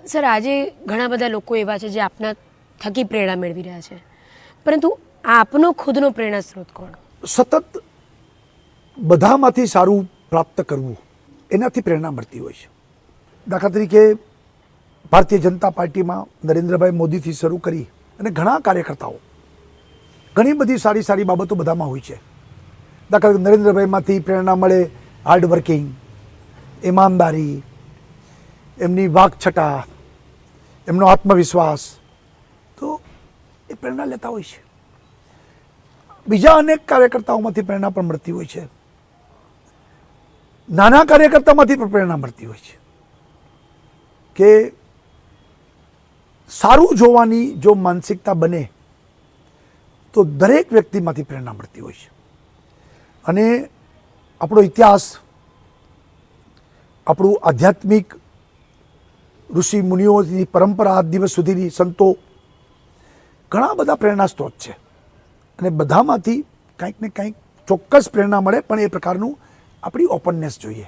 Sir, આજે ઘણા બધા લોકો એવા છે જે આપના થકી પ્રેરણા મેળવી રહ્યા છે, પરંતુ આપનો ખુદનો પ્રેરણા સ્ત્રોત કોણ? સતત બધામાંથી સારું પ્રાપ્ત કરવું એનાથી પ્રેરણા મળતી હોય છે. દાખલા તરીકે ભારતીય જનતા પાર્ટીમાં નરેન્દ્રભાઈ મોદીથી શરૂ કરી અને ઘણા કાર્યકર્તાઓ, ઘણી બધી સારી સારી બાબતો બધામાં હોય છે. દાખલા તરીકે નરેન્દ્રભાઈમાંથી પ્રેરણા મળે હાર્ડ વર્કિંગ, ઈમાનદારી, એમની વાકછટા, એમનો આત્મવિશ્વાસ, તો એ પ્રેરણા લેતા હોય છે. બીજા અનેક કાર્યકર્તાઓમાંથી પ્રેરણા પણ મળતી હોય છે. નાના કાર્યકર્તામાંથી પણ પ્રેરણા મળતી હોય છે કે સારું જોવાની જો માનસિકતા બને તો દરેક વ્યક્તિમાંથી પ્રેરણા મળતી હોય છે. અને આપણો ઇતિહાસ, આપણું આધ્યાત્મિક ઋષિ મુનિઓની પરંપરા આજ દિવસ સુધીની સંતો, ઘણા બધા પ્રેરણા સ્ત્રોત છે. અને બધામાંથી કંઈક ને કંઈક ચોક્કસ પ્રેરણા મળે, પણ એ પ્રકારનું આપણી ઓપનનેસ જોઈએ.